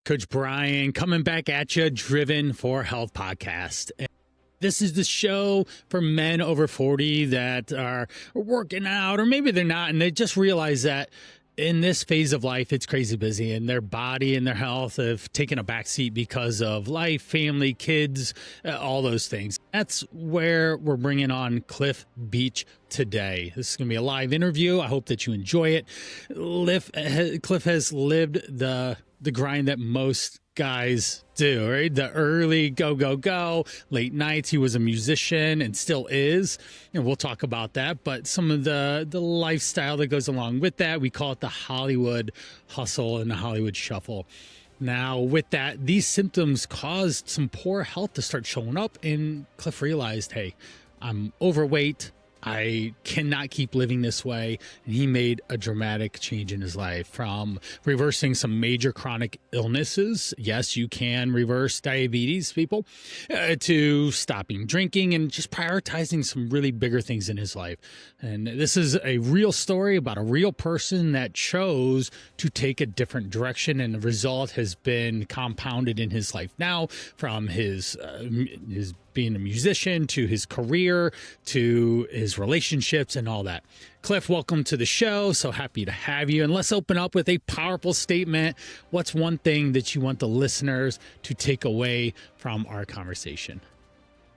Coach Brian coming back at you, Driven for Health podcast. This is the show for men over 40 that are working out, or maybe they're not, and they just realize that in this phase of life, it's crazy busy, and their body and their health have taken a backseat because of life, family, kids, all those things. That's where we're bringing on Cliff Beach today. This is going to be a live interview. I hope that you enjoy it. Cliff has lived the grind that most guys do, right? The early go, late nights. He was a musician and still is, and we'll talk about that. But some of the lifestyle that goes along with that, we call it the Hollywood hustle and the Hollywood shuffle. Now, with that, these symptoms caused some poor health to start showing up, and Cliff realized, hey, I'm overweight. I cannot keep living this way. And he made a dramatic change in his life, from reversing some major chronic illnesses. Yes, you can reverse diabetes, people, to stopping drinking and just prioritizing some really bigger things in his life. And this is a real story about a real person that chose to take a different direction. And the result has been compounded in his life now, from his being a musician to his career to his relationships and all that. Cliff, welcome to the show. So happy to have you. And let's open up with a powerful statement. What's one thing that you want the listeners to take away from our conversation?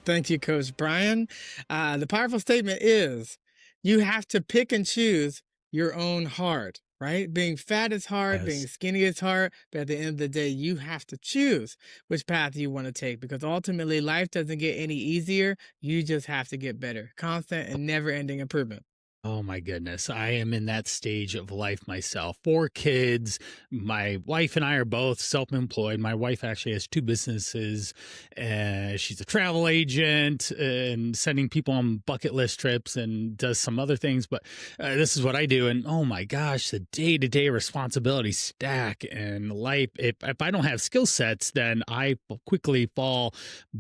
Thank you, Coach Brian. The powerful statement is you have to pick and choose your own heart. Right? Being fat is hard, Yes. being skinny is hard, but at the end of the day, you have to choose which path you want to take, because ultimately life doesn't get any easier. You just have to get better. Constant and never-ending improvement. Oh my goodness. I am in that stage of life myself. 4 kids. My wife and I are both self-employed. My wife actually has 2 businesses. She's a travel agent and sending people on bucket list trips and does some other things. But this is what I do. And oh my gosh, the day-to-day responsibilities stack, and life. If I don't have skill sets, then I quickly fall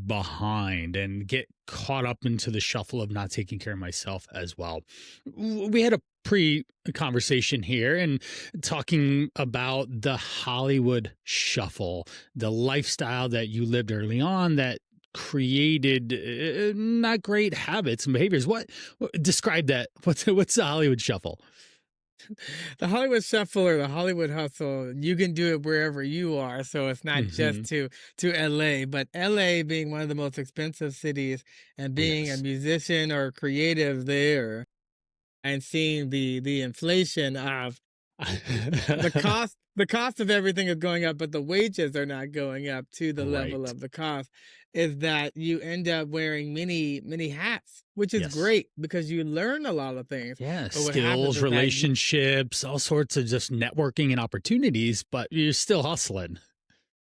behind and get caught up into the shuffle of not taking care of myself as well. We had a pre-conversation here and talking about the Hollywood shuffle, the lifestyle that you lived early on that created not great habits and behaviors. What describe that? What's the Hollywood shuffle? The Hollywood shuffle or the Hollywood hustle, you can do it wherever you are. So it's not just to LA, but LA being one of the most expensive cities, and being a musician or creative there, and seeing the inflation of the cost of everything is going up, but the wages are not going up to the level Right. of the cost, is that you end up wearing many hats, which is Yes. great because you learn a lot of things. Yeah, But what happens skills, is that relationships, all sorts of just networking and opportunities, but you're still hustling.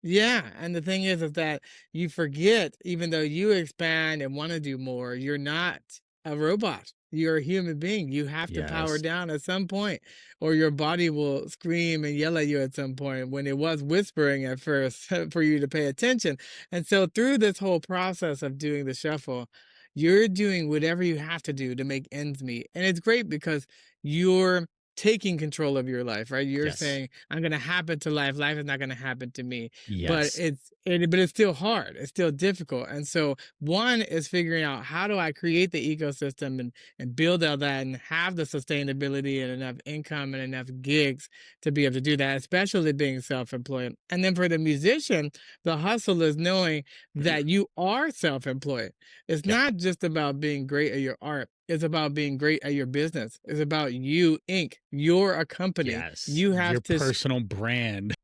yeah, and the thing is that you forget, even though you expand and want to do more, you're not a robot. You're a human being. You have to power Yes. down at some point, or your body will scream and yell at you at some point, when it was whispering at first for you to pay attention. And so through this whole process of doing the shuffle, you're doing whatever you have to do to make ends meet. And it's great because you're taking control of your life, right? You're Yes. saying, I'm going to happen to life. Life is not going to happen to me. But Yes. it's still hard. It's still difficult. And so one is figuring out, how do I create the ecosystem and build out that and have the sustainability and enough income and enough gigs to be able to do that, especially being self-employed. And then for the musician, the hustle is knowing that you are self-employed. It's Yep. not just about being great at your art. It's about being great at your business. It's about you, Inc. You're a company. Yes. You Your have to, personal brand.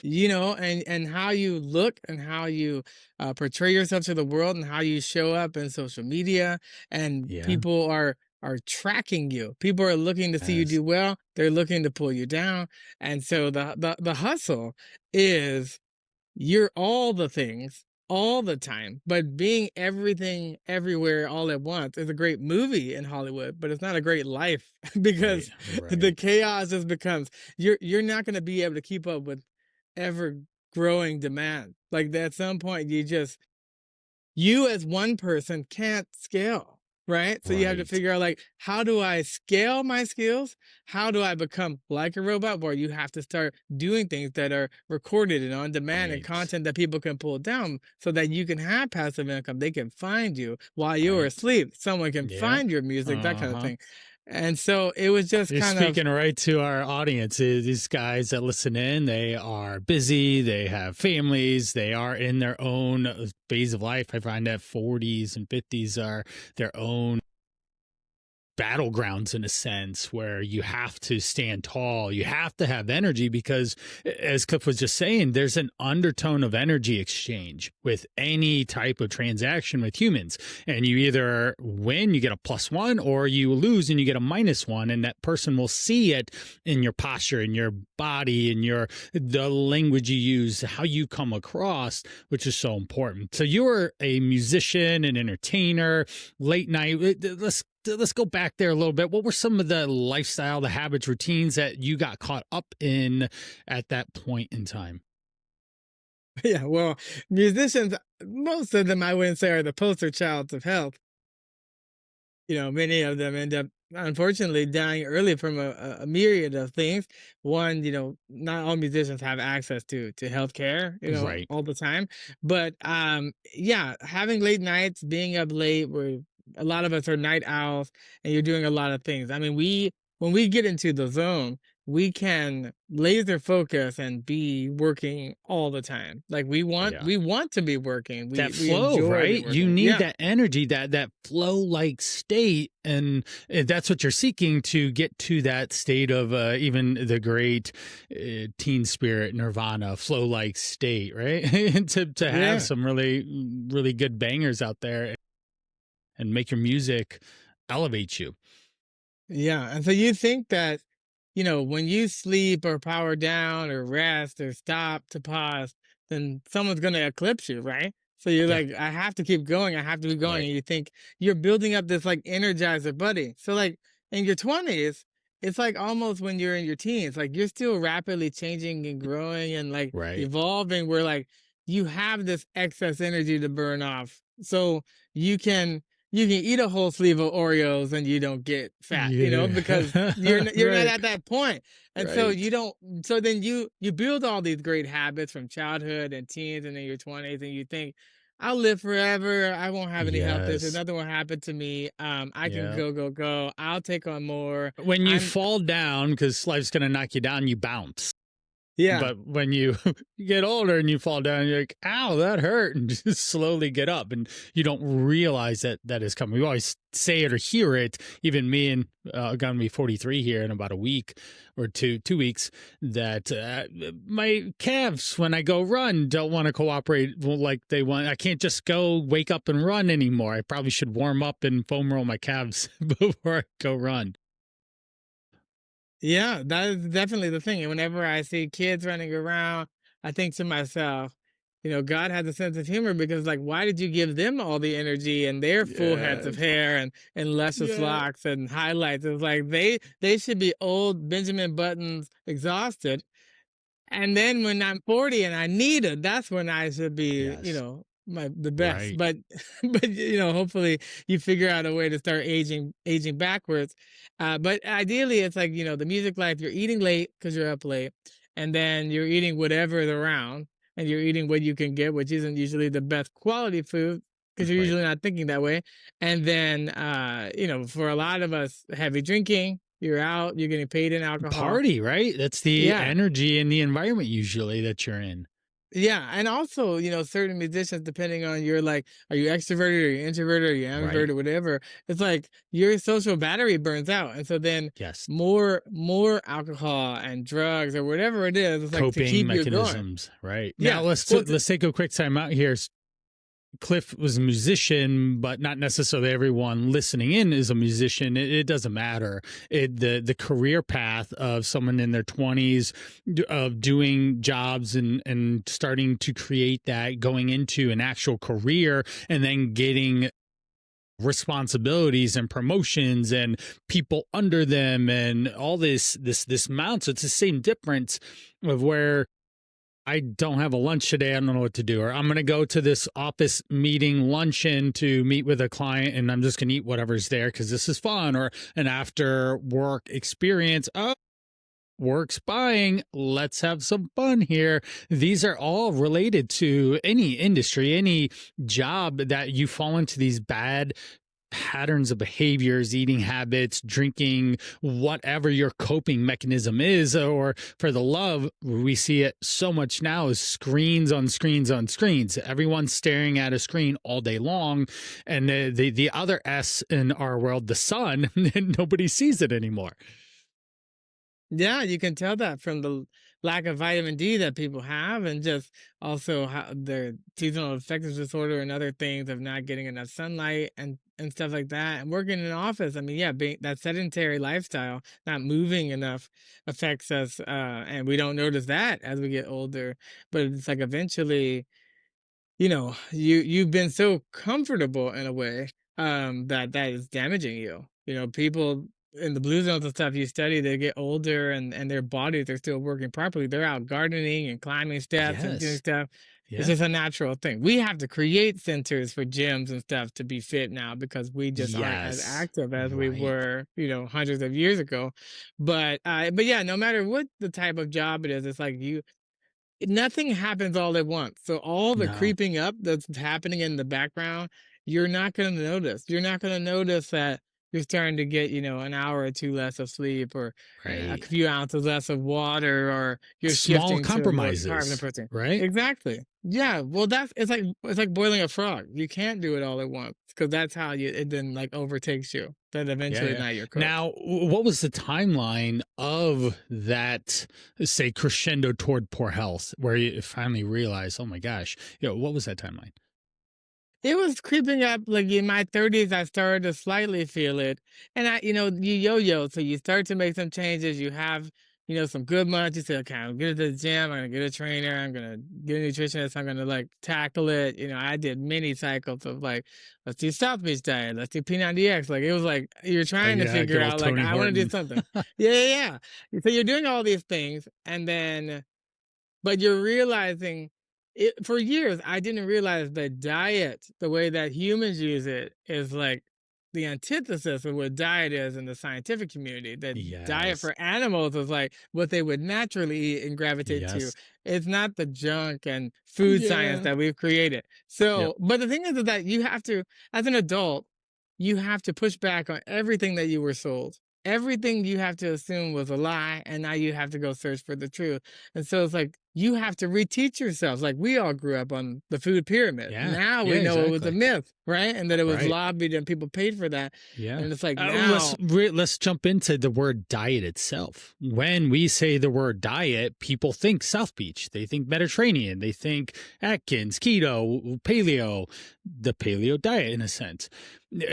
and how you look and how you portray yourself to the world and how you show up in social media, and Yeah. people are tracking you. People are looking to see you Yes. do well. They're looking to pull you down. And so the hustle is, you're all the things all the time, but being everything everywhere all at once is a great movie in Hollywood, but it's not a great life because Right. the chaos just becomes, you're not going to be able to keep up with ever growing demand. Like at some point you as one person can't scale. right? So you have to Right. figure out like, how do I scale my skills? How do I become like a robot? Where you have to start doing things that are recorded and on demand and Right. content that people can pull down so that you can have passive income. They can find you while you're Right. asleep. Someone can Yeah. find your music, that kind of Uh-huh. thing. And so it was just You're kind of, speaking right to our audience. These guys that listen in, they are busy, they have families, they are in their own phase of life. I find that 40s and 50s are their own battlegrounds in a sense where you have to stand tall. You have to have energy because, as Cliff was just saying, there's an undertone of energy exchange with any type of transaction with humans. And you either win, you get a +1, or you lose and you get a -1. And that person will see it in your posture, in your body, in the language you use, how you come across, which is so important. So you're a musician, an entertainer, late night. Let's go back there a little bit. What were some of the lifestyle, the habits, routines that you got caught up in at that point in time? yeah, well, musicians, most of them I wouldn't say are the poster childs of health. Many of them end up unfortunately dying early from a myriad of things. One, not all musicians have access to healthcare, Right. all the time. But yeah, having late nights, being up late, where a lot of us are night owls, and you're doing a lot of things. I mean, when we get into the zone, we can laser focus and be working all the time. Like Yeah. we want to be working. That We flow, enjoy being right? You working. need Yeah. that energy, that flow like state. And that's what you're seeking to get to that state of even the great teen spirit, nirvana, flow like state, right? And to have Yeah. some really, really good bangers out there and make your music elevate you. Yeah, and so you think that, when you sleep or power down or rest or stop to pause, then someone's going to eclipse you, right? So you're Yeah. like, I have to keep going. I have to keep going. Right. And you think you're building up this like energizer buddy. So, like in your 20s, it's like almost when you're in your teens, like you're still rapidly changing and growing and like Right. evolving, where like you have this excess energy to burn off. So you can eat a whole sleeve of Oreos and you don't get fat, because Yeah. you're not Right. at that point. And so you Right. don't so then you build all these great habits from childhood and teens and in your 20s, and you think, I'll live forever. I won't have any health issues. Yes. Nothing will happen to me. I can Yeah. go, go, go. I'll take on more. When you I'm fall down, because life's going to knock you down, you bounce. Yeah. But when you get older and you fall down, you're like, ow, that hurt. And just slowly get up. And you don't realize that that is coming. We always say it or hear it. Even me, and I'm going to be 43 here in about a week or 2 weeks, that my calves, when I go run, don't want to cooperate like they want. I can't just go wake up and run anymore. I probably should warm up and foam roll my calves before I go run. Yeah, that is definitely the thing. And whenever I see kids running around, I think to myself, God has a sense of humor, because like, why did you give them all the energy and their full heads of Yes. hair and luscious Yeah. locks and highlights? It's like they should be old Benjamin Buttons, exhausted, and then when I'm 40 and I need it, that's when I should be, Yes. the best. Right. But but hopefully you figure out a way to start aging backwards. But ideally it's like, the music life, you're eating late because you're up late, and then you're eating whatever is around, and you're eating what you can get, which isn't usually the best quality food because you're Right. usually not thinking that way. And then for a lot of us, heavy drinking, you're out, you're getting paid in alcohol. Party, right? That's the Yeah. energy and the environment usually that you're in. Yeah, and also, certain musicians, depending on your like, are you extroverted or you introverted or you Right. ambivert or whatever, it's like your social battery burns out, and so then Yes. more alcohol and drugs or whatever it is, it's like to Coping keep you going. mechanisms. Right. Now Yeah, well, let's take a quick time out here. Cliff was a musician, but not necessarily everyone listening in is a musician. It doesn't matter. The career path of someone in their 20s of doing jobs and starting to create that, going into an actual career, and then getting responsibilities and promotions and people under them and all this mount. So it's the same difference of where I don't have a lunch today. I don't know what to do. Or I'm going to go to this office meeting luncheon to meet with a client and I'm just going to eat whatever's there because this is fun. Or an after work experience. Oh, work's buying. Let's have some fun here. These are all related to any industry, any job that you fall into these bad patterns of behaviors, eating habits, drinking, whatever your coping mechanism is. Or for the love, we see it so much now is screens on screens on screens. Everyone's staring at a screen all day long. And the other S in our world, the sun, nobody sees it anymore. Yeah, you can tell that from the lack of vitamin D that people have, and just also how their seasonal affective disorder and other things of not getting enough sunlight and stuff like that. And working in an office, I mean, yeah, being that sedentary lifestyle, not moving enough, affects us, and we don't notice that as we get older. But it's like eventually, you've been so comfortable in a way, that is damaging you. People in the blue zones and stuff you study, they get older and their bodies are still working properly. They're out gardening and climbing steps and doing Yes. stuff. It's Yeah. just a natural thing. We have to create centers for gyms and stuff to be fit now because we just aren't as Yes. active as we Right. were, hundreds of years ago. But yeah, no matter what the type of job it is, it's like nothing happens all at once. So all the No. creeping up that's happening in the background, you're not going to notice. You're not going to notice that you're starting to get, an hour or two less of sleep, or a Right. few ounces less of water, or you're Small shifting to more carbon and compromises, protein. right? Exactly. Yeah. Well, it's like boiling a frog. You can't do it all at once because that's how it then like overtakes you. Then Yeah, eventually yeah. now you're cooked. Now, what was the timeline of that, say, crescendo toward poor health, where you finally realize, oh my gosh, what was that timeline? It was creeping up, like, in my 30s, I started to slightly feel it, and you yo-yo, so you start to make some changes, you have, some good months, you say, "Okay, I'm gonna get to the gym, I'm gonna get a trainer, I'm gonna get a nutritionist, I'm gonna, like, tackle it," I did many cycles of, like, "Let's do South Beach diet, let's do P90X," like, it was like, you're trying to Yeah, good figure old out, like, Tony "I wanna do Horton. something." Yeah, yeah, yeah. So you're doing all these things, and then but you're realizing it for years, I didn't realize that diet, the way that humans use it, is like the antithesis of what diet is in the scientific community. That diet Yes. for animals is like what they would naturally eat and gravitate to. Yes. It's not the junk and food science Yeah. that we've created. Yep. But the thing is that you have to, as an adult, you have to push back on everything that you were sold. Everything you have to assume was a lie, and now you have to go search for the truth. And so it's like you have to reteach yourselves. Like we all grew up on the food pyramid. Yeah. Now Yeah, we know it was a exactly. myth, right? And that it was Right. lobbied and people paid for that. Yeah. And it's like Let's now, let's jump into the word diet itself. When we say the word diet, people think South Beach. They think Mediterranean. They think Atkins, keto, paleo, the paleo diet in a sense.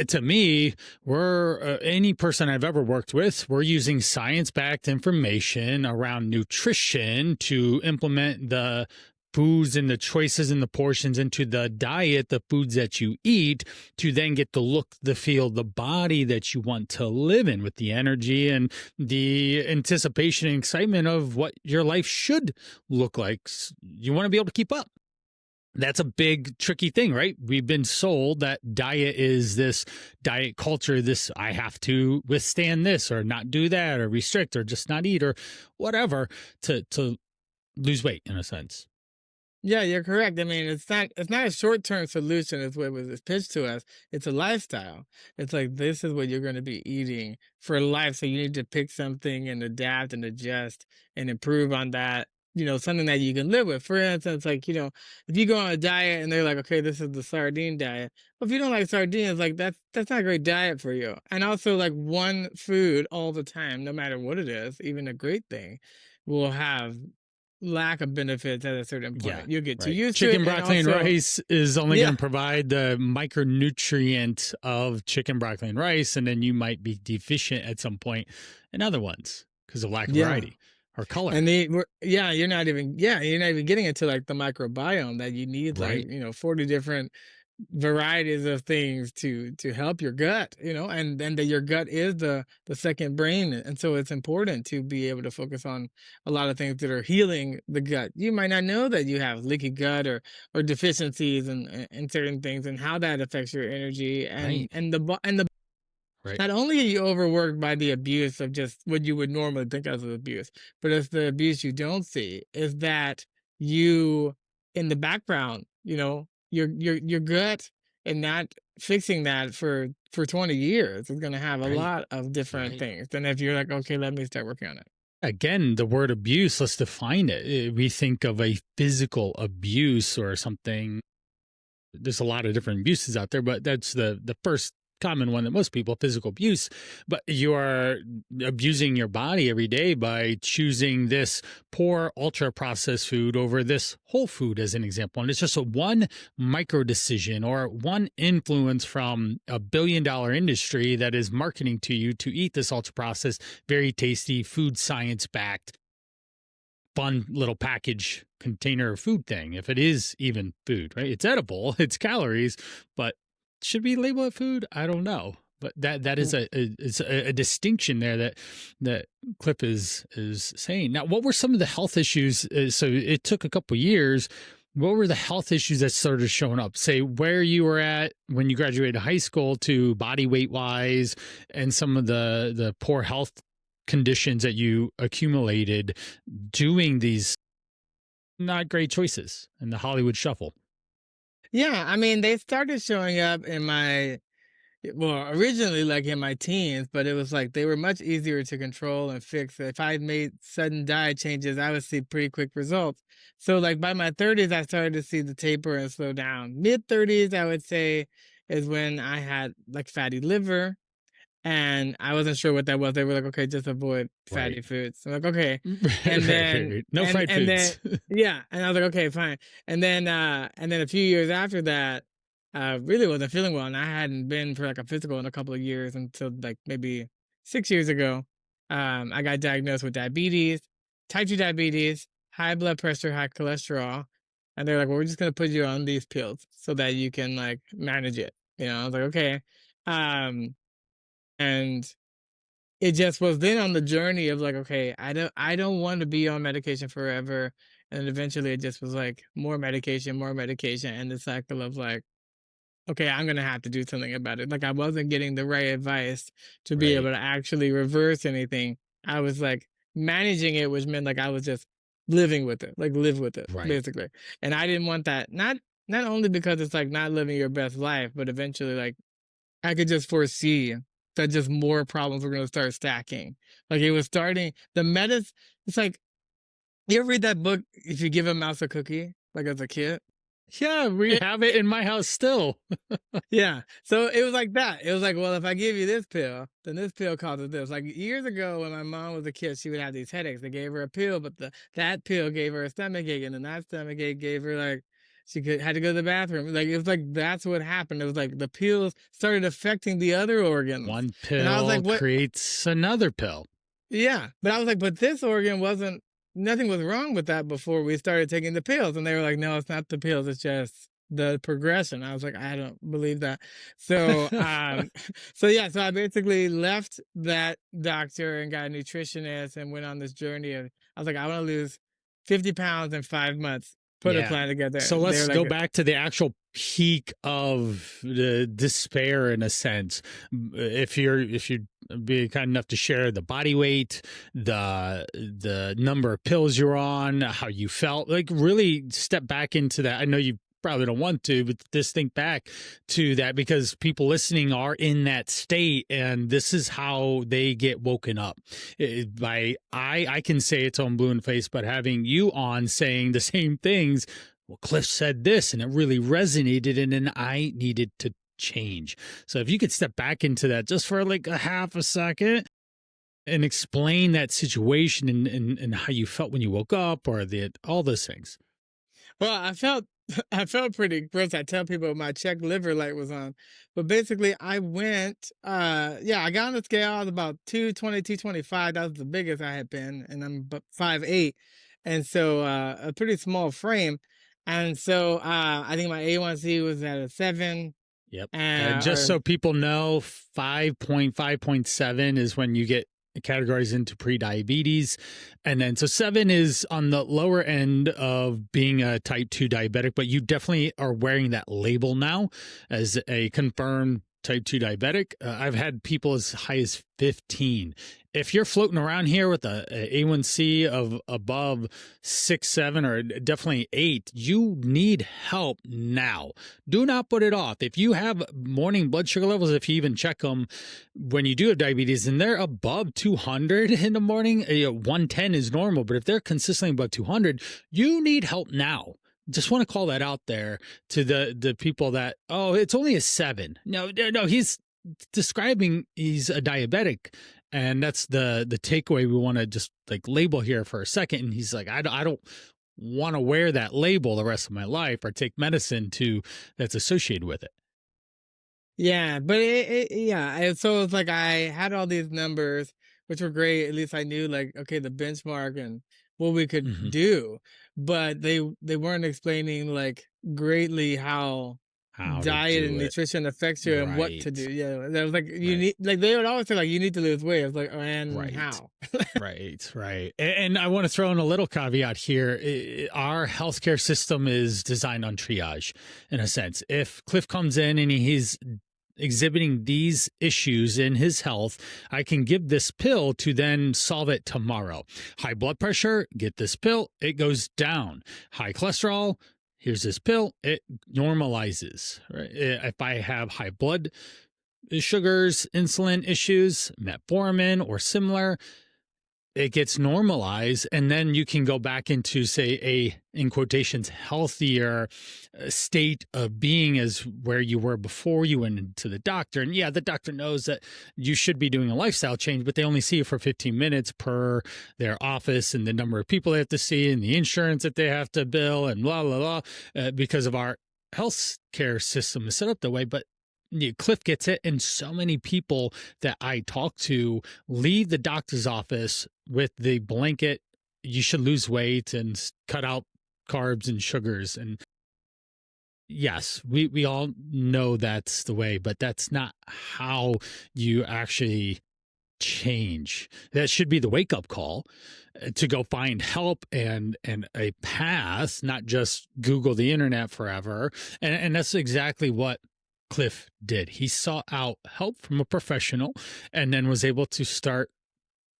To me, we're any person I've ever worked with, we're using science-backed information around nutrition to implement the foods and the choices and the portions into the diet, the foods that you eat, to then get the look, the feel, the body that you want to live in with the energy and the anticipation and excitement of what your life should look like. You want to be able to keep up. That's a big tricky thing, right? We've been sold that diet is this diet culture, this I have to withstand this or not do that or restrict or just not eat or whatever to lose weight in a sense. yeah, you're correct. I mean, it's not a short-term solution is what was pitched to us. It's a lifestyle. It's like this is what you're going to be eating for life. So you need to pick something and adapt and adjust and improve on that. Something that you can live with. For instance, like, if you go on a diet and they're like, okay, this is the sardine diet. Well, if you don't like sardines, like that's not a great diet for you. And also like one food all the time, no matter what it is, even a great thing, will have lack of benefits at a certain Yeah, point. You'll get too right. used to it, Chicken, and broccoli, and also, rice is only going yeah, to provide the micronutrient of chicken, broccoli, and rice, and then you might be deficient at some point in other ones because of lack of yeah. variety or color. And you're not even getting into like the microbiome that you need, like, Right. 40 different varieties of things to help your gut, and then that your gut is the second brain, and so it's important to be able to focus on a lot of things that are healing the gut. You might not know that you have leaky gut or deficiencies in certain things, and how that affects your energy, Right. and the Right. not only are you overworked by the abuse of just what you would normally think of as abuse, but it's the abuse you don't see is that you, in the background, your gut, and not fixing that for 20 years is going to have a Right. lot of different Right. things than if you're like, okay, let me start working on it. Again, the word abuse, let's define it. We think of a physical abuse or something. There's a lot of different abuses out there, but that's the first common one that most people, physical abuse. But you are abusing your body every day by choosing this poor ultra processed food over this whole food, as an example. And it's just a one micro decision or one influence from $1 billion industry that is marketing to you to eat this ultra processed, very tasty, food science backed, fun little package container food thing. If it is even food, right? It's edible, it's calories, but should we label it food? I don't know. But that is a distinction there that Cliff is saying. Now, what were some of the health issues? So it took a couple years. What were the health issues that started showing up? Say where you were at when you graduated high school to body weight wise, and some of the poor health conditions that you accumulated doing these not great choices in the Hollywood shuffle. Yeah, I mean, they started showing up in well, originally like in my teens, but it was like they were much easier to control and fix. If I made sudden diet changes, I would see pretty quick results. So like by my 30s, I started to see the taper and slow down. Mid 30s, I would say, is when I had like fatty liver, and I wasn't sure what that was. They were like, "Okay, just avoid fatty Right. foods." I'm like, "Okay," Right, and right, then right. No fried and then foods. yeah, and I was like, "Okay, fine." And then a few years after that, I really wasn't feeling well, and I hadn't been for like a physical in a couple of years until like maybe 6 years ago. I got diagnosed with diabetes, type 2 diabetes, high blood pressure, high cholesterol, and they're like, "Well, we're just gonna put you on these pills so that you can like manage it." I was like, "Okay." Um, and it just was then on the journey of like, okay, I don't want to be on medication forever. And eventually it just was like more medication, and the cycle of like, okay, I'm gonna have to do something about it. Like I wasn't getting the right advice to be able Right, to actually reverse anything. I was like managing it, which meant like I was just living with it, like live with it, right, basically. And I didn't want that. Not only because it's like not living your best life, but eventually like I could just foresee that just more problems were gonna start stacking. Like it was starting the metas it's like, you ever read that book, If You Give a Mouse a Cookie, like as a kid? yeah, we have it It in my house still. Yeah. So it was like that. It was like, well, if I give you this pill, then this pill causes this. Like years ago when my mom was a kid, she would have these headaches. They gave her a pill, but that pill gave her a stomach ache, and then that stomach ache gave her like had to go to the bathroom. Like it was like that's what happened. It was like the pills started affecting the other organs. One And I was like, pill what? creates another pill. Yeah. But I was like, but this organ wasn't, nothing was wrong with that before we started taking the pills. And they were like, no, it's not the pills. It's just the progression. I was like, I don't believe that. So, so yeah, so I basically left that doctor and got a nutritionist and went on this journey of, I was like, I want to lose 50 pounds in 5 months, put a Yeah. plan together. So They let's were go like, back to the actual peak of the despair in a sense. If you be kind enough to share the body weight, the number of pills you're on, how you felt, like really step back into that. I know you probably don't want to, but just think back to that because people listening are in that state and this is how they get woken up. By I can say it's on blue in the face, but having you on saying the same things, well, Cliff said this and it really resonated and then I needed to change. So if you could step back into that just for like a half a second and explain that situation and how you felt when you woke up or all those things. well, I felt I felt pretty gross. I tell people my check liver light was on. But basically I went yeah, I got on the scale, I was about 220, 225. That was the biggest I had been, and I'm about 5'8". And so a pretty small frame. And so I think my A1C was at a 7, Yep. Just or so people know, 5.7 is when you get categories into pre-diabetes. And then so 7 is on the lower end of being a type 2 diabetic, but you definitely are wearing that label now as a confirmed type 2 diabetic. I've had people as high as 15. If you're floating around here with a A1C of above 6, 7, or definitely 8, you need help now. Do not put it off. If you have morning blood sugar levels, if you even check them when you do have diabetes and they're above 200 in the morning, 110 is normal, but if they're consistently above 200, you need help now. Just want to call that out there to the people that, oh, it's only a 7. No, he's describing he's a diabetic, and that's the takeaway we want to just like label here for a second. And he's like, I don't want to wear that label the rest of my life or take medicine that's associated with it. yeah, but yeah. So it's like I had all these numbers, which were great. At least I knew, like, okay, the benchmark and what we could Mm-hmm. do, but they weren't explaining like greatly how How to diet and do it. nutrition affects you and what to do. Right. Yeah, that was like you Right. need, like they would always say like you need to lose weight. I was like, oh, and Right. how? Right. And I want to throw in a little caveat here. Our healthcare system is designed on triage in a sense. If Cliff comes in and he's exhibiting these issues in his health, I can give this pill to then solve it tomorrow. High blood pressure, get this pill, it goes down. High cholesterol, here's this pill, it normalizes. Right? If I have high blood sugars, insulin issues, metformin or similar, it gets normalized, and then you can go back into, say, a, in quotations, healthier state of being as where you were before you went into the doctor. And yeah, the doctor knows that you should be doing a lifestyle change, but they only see you for 15 minutes per their office and the number of people they have to see and the insurance that they have to bill and blah, blah, blah, because of our health care system is set up that way. But Cliff gets it, and so many people that I talk to leave the doctor's office with the blanket, you should lose weight and cut out carbs and sugars. And yes, we all know that's the way, but that's not how you actually change. That should be the wake-up call to go find help and a path, not just Google the internet forever. And that's exactly what Cliff did. He sought out help from a professional and then was able to start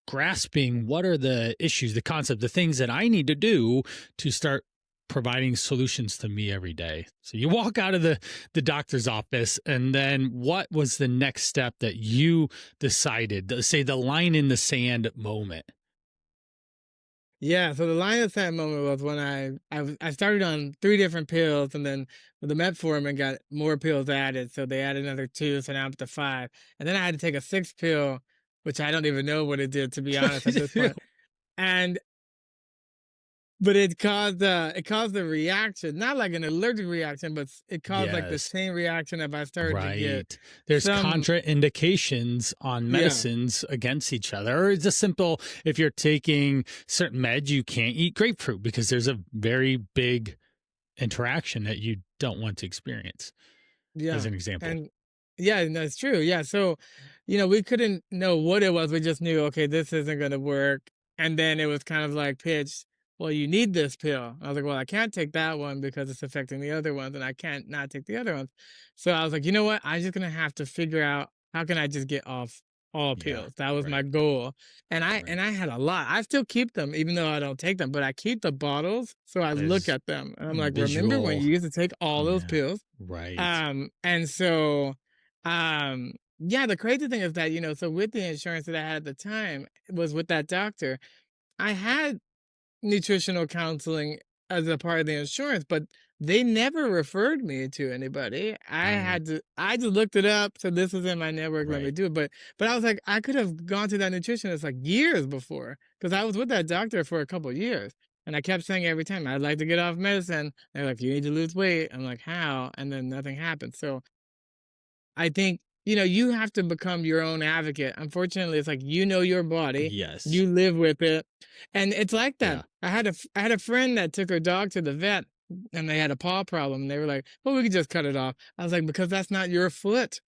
grasping what are the issues, the concept, the things that I need to do to start providing solutions to me every day. So you walk out of the doctor's office, and then what was the next step that you decided, say the line in the sand moment? Yeah, so the line of sight moment was when I started on 3 different pills, and then with the metformin got more pills added, so they added another 2, so now I'm up to 5. And then I had to take a 6th pill, which I don't even know what it did, to be honest, at this point. And but it caused a reaction, not like an allergic reaction, but it caused like the Yes. same reaction if I started to get Right. There's some. contraindications on Yeah. medicines against each other. Or it's just simple, if you're taking certain meds, you can't eat grapefruit because there's a very big interaction that you don't want to experience, as Yeah, an example. and yeah, and that's true. Yeah, so we couldn't know what it was. We just knew, okay, this isn't going to work. And then it was kind of like pitched, well, you need this pill. I was like, well, I can't take that one because it's affecting the other ones, and I can't not take the other ones. So I was like, you know what? I'm just gonna have to figure out how can I just get off all Yeah. pills. That was my Right. goal, and I Right. and I had a lot. I still keep them, even though I don't take them, but I keep the bottles, so I look As at them and I'm like, remember when visual. you used to take all those Yeah. pills? Right. And so, yeah, the crazy thing is that, so with the insurance that I had at the time was with that doctor, I had nutritional counseling as a part of the insurance, but they never referred me to anybody. Right. I just looked it up, so this was in my network, let me Right. do it. But I was like, I could have gone to that nutritionist like years before, because I was with that doctor for a couple of years. And I kept saying every time, I'd like to get off medicine. They're like, you need to lose weight. I'm like, how? And then nothing happened. So I think, you have to become your own advocate. Unfortunately, it's like you know your body, Yes. you live with it, and it's like that. Yeah. I had a friend that took her dog to the vet and they had a paw problem. And they were like, well, we could just cut it off. I was like, because that's not your foot.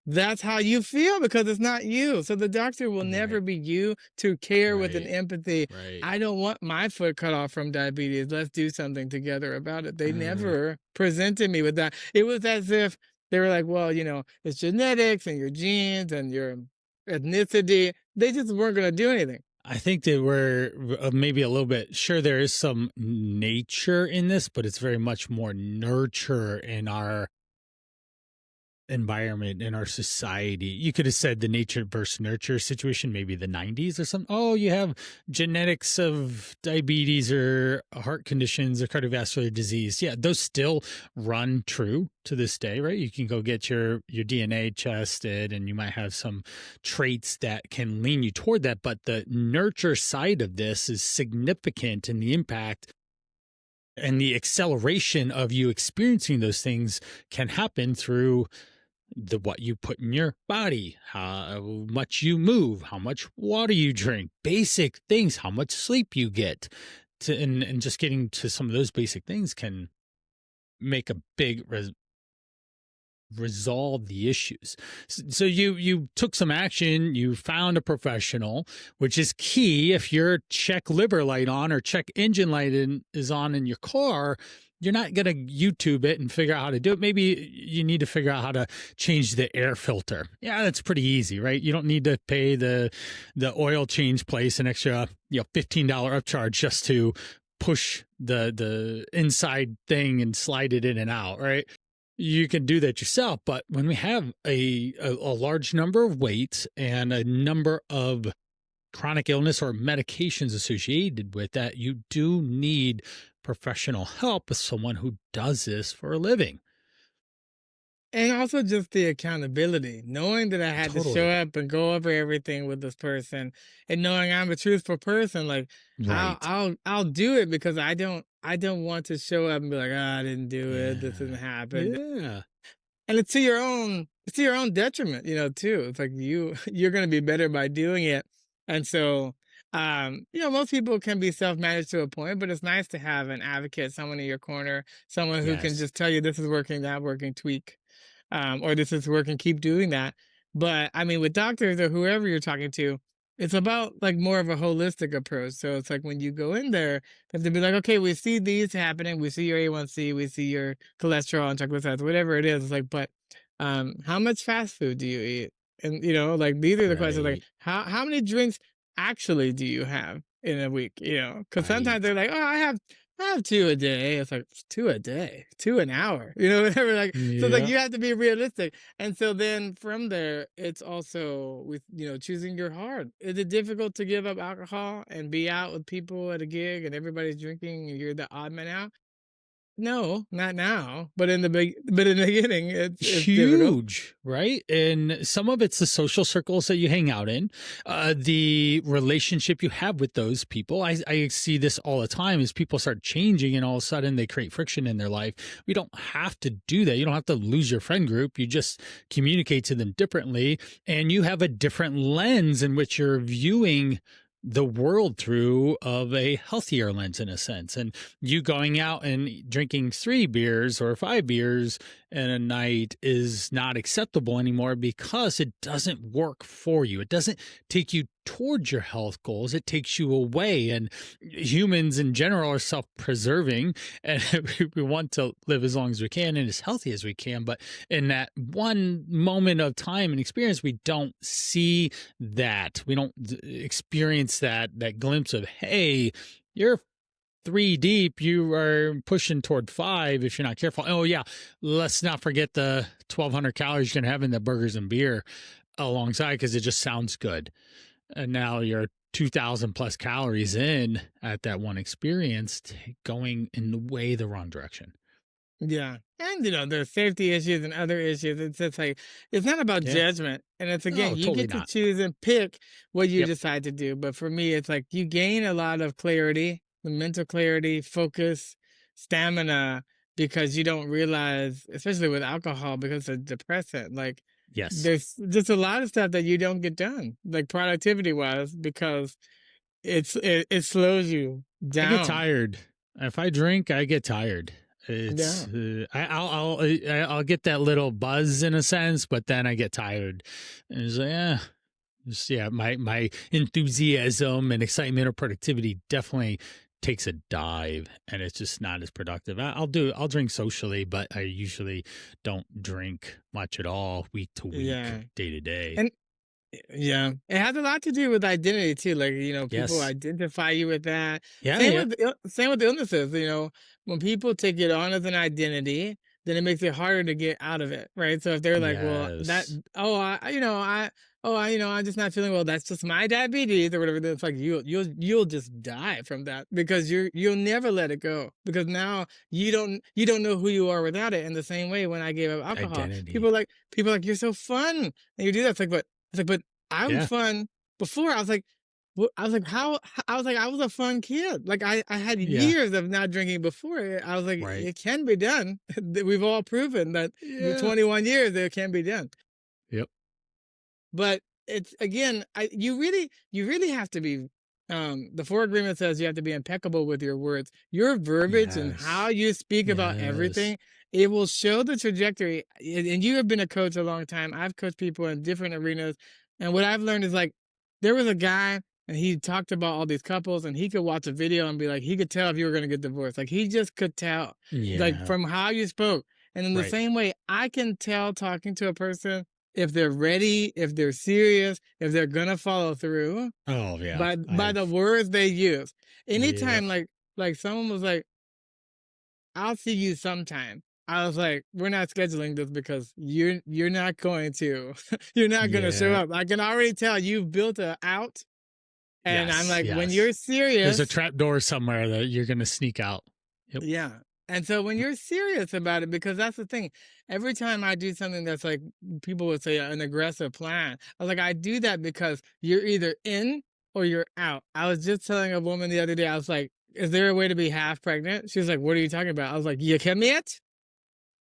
That's how you feel because it's not you. So the doctor will never Right. be you to care with an Right. empathy. Right. I don't want my foot cut off from diabetes. Let's do something together about it. They Uh, never presented me with that. It was as if they were like, well, it's genetics and your genes and your ethnicity. They just weren't going to do anything. I think that we're maybe a little bit sure there is some nature in this, but it's very much more nurture in our environment, in our society. You could have said the nature versus nurture situation, maybe the 90s or something. Oh, you have genetics of diabetes or heart conditions or cardiovascular disease. Yeah, those still run true to this day, right? You can go get your DNA tested and you might have some traits that can lean you toward that. But the nurture side of this is significant in the impact, and the acceleration of you experiencing those things can happen through what you put in your body, how much you move, how much water you drink, basic things, how much sleep you get. And just getting to some of those basic things can make a big resolve the issues. So you took some action, you found a professional, which is key. If your check liver light on or check engine light is on in your car, you're not going to YouTube it and figure out how to do it. Maybe you need to figure out how to change the air filter. Yeah, that's pretty easy, right? You don't need to pay the oil change place an extra $15 upcharge just to push the inside thing and slide it in and out, right? You can do that yourself. But when we have a large number of weights and a number of chronic illness or medications associated with that, you do need professional help with someone who does this for a living. And also just the accountability, knowing that I had to show Totally. up and go over everything with this person, and knowing I'm a truthful person, like I'll Right. I'll I'll do it because I don't want to show up and be like, oh, I didn't do it, this didn't Yeah. happen. Yeah. And it's to your own detriment, too. It's like you're gonna be better by doing it. And so most people can be self-managed to a point, but it's nice to have an advocate, someone in your corner, someone who can Yes. just tell you this is working, that working, tweak, or this is working, keep doing that. But I mean, with doctors or whoever you're talking to, it's about like more of a holistic approach. So it's like when you go in there, they have to be like, okay, we see these happening, we see your A1C, we see your cholesterol and triglycerides, whatever it is. It's like, but how much fast food do you eat? And like these are the questions, like Right. how many drinks actually do you have in a week? Because sometimes Right. they're like, oh, I have two a day. It's like two a day, two an hour, whatever. Like so, it's like Yeah. you have to be realistic. And so then from there, it's also with choosing your heart. Is it difficult to give up alcohol and be out with people at a gig and everybody's drinking and you're the odd man out? No, not now. But in the beginning, it's difficult. Huge, right? And some of it's the social circles that you hang out in, the relationship you have with those people. I see this all the time as people start changing and all of a sudden they create friction in their life. We don't have to do that. You don't have to lose your friend group. You just communicate to them differently, and you have a different lens in which you're viewing the world through, of a healthier lens in a sense. And you going out and drinking 3 beers or 5 beers in a night is not acceptable anymore because it doesn't work for you. It doesn't take you towards your health goals. It takes you away. And humans in general are self-preserving, and we want to live as long as we can and as healthy as we can. But in that one moment of time and experience, we don't see that. We don't experience that glimpse of, hey, you're 3 deep, you are pushing toward 5 if you're not careful. Oh yeah, let's not forget the 1,200 calories you're gonna have in the burgers and beer alongside, because it just sounds good. And now you're 2,000 plus calories in at that one experience, going in the wrong direction. Yeah. And there's safety issues and other issues. It's just like it's not about Yeah. judgment. And it's again, No, you totally get to not. choose and pick what you Yep. decide to do. But for me, it's like you gain a lot of clarity, the mental clarity, focus, stamina, because you don't realize, especially with alcohol, because it's a depressant, like Yes. there's just a lot of stuff that you don't get done, like productivity wise, because it slows you I get down. tired. If I drink, I get tired. It's Yeah. I'll get that little buzz in a sense, but then I get tired. And it's like, yeah, my enthusiasm and excitement or productivity definitely takes a dive, and it's just not as productive. I'll drink socially, but I usually don't drink much at all week to week, Yeah. day to day. And yeah, it has a lot to do with identity too. Like, people Yes. identify you with that. Yeah. Same Yeah. with same with illnesses. When people take it on as an identity, then it makes it harder to get out of it, right? So if they're like, well, Yes. I'm just not feeling well. That's just my diabetes or whatever. Then it's like you'll just die from that because you'll never let it go because now you don't know who you are without it. In the same way, when I gave up alcohol, Identity. people are like you're so fun and you do that. It's like, but I'm Yeah. fun. Before I was like, I was like, how? I was like, I was a fun kid. Like I had Yeah. years of not drinking before. I was like, Right. it can be done. We've all proven that with Yeah. 21 years it can be done. Yep. But it's again, you really have to be. The four agreement says you have to be impeccable with your words, your verbiage, and how Yes. you speak about Yes. everything. It will show the trajectory. And you have been a coach a long time. I've coached people in different arenas, and what I've learned is like there was a guy. And he talked about all these couples, and he could watch a video and be like, he could tell if you were going to get divorced. Like he just could tell, like Yeah. from how you spoke. And in the Right. same way, I can tell talking to a person if they're ready, if they're serious, if they're gonna follow through Oh yeah. by the I've words they use. Yeah. Anytime like someone was like, "I'll see you sometime." I was like, "We're not scheduling this because you're not going to you're not gonna show Yeah. up." I can already tell you've built a out, and I'm Yes. like, when Yes. you're There's a serious. trap door somewhere that you're gonna sneak out. Yep. Yeah. And so when you're serious about it, because that's the thing, every time I do something that's like people would say an aggressive plan, I was like, I do that because you're either in or you're out. I was just telling a woman the other day, I was like, is there a way to be half pregnant? She was like, what are you talking about? I was like, you commit?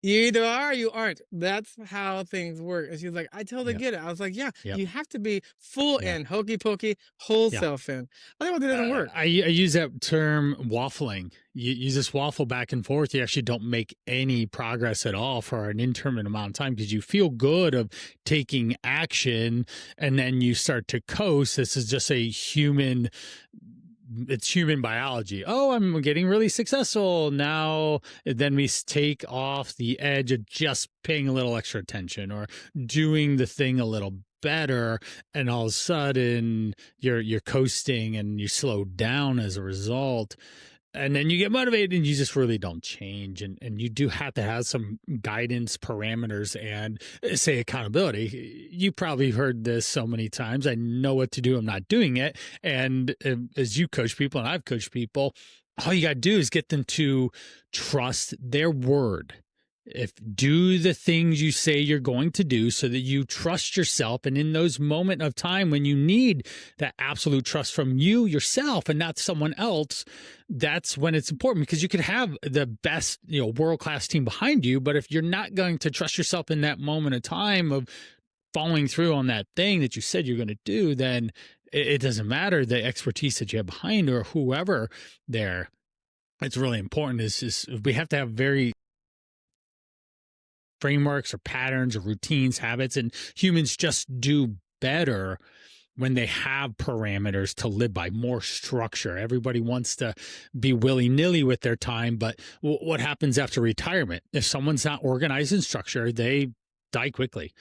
You either are or you aren't. That's how things work. And she's like, I totally Yep. get it. I was like, yeah, Yep. you have to be full Yeah. in, hokey pokey, whole Yeah. self in. Otherwise, it doesn't work. I use that term waffling. You just waffle back and forth. You actually don't make any progress at all for an intermittent amount of time because you feel good of taking action and then you start to coast. This is just a human. It's human biology. Oh, I'm getting really successful now. Then we take off the edge of just paying a little extra attention or doing the thing a little better, and all of a sudden you're coasting and you slow down as a result. And then you get motivated and you just really don't change. And you do have to have some guidance parameters and say accountability. You probably heard this so many times. I know what to do. I'm not doing it. And as you coach people and I've coached people, all you got to do is get them to trust their word. If do the things you say you're going to do so that you trust yourself. And in those moments of time when you need that absolute trust from you yourself and not someone else, that's when it's important because you could have the best, world-class team behind you. But if you're not going to trust yourself in that moment of time of following through on that thing that you said you're going to do, then it doesn't matter the expertise that you have behind or whoever there. It's really important is we have to have very frameworks or patterns or routines, habits, and humans just do better when they have parameters to live by, more structure. Everybody wants to be willy-nilly with their time, but what happens after retirement? If someone's not organized in structure, they die quickly.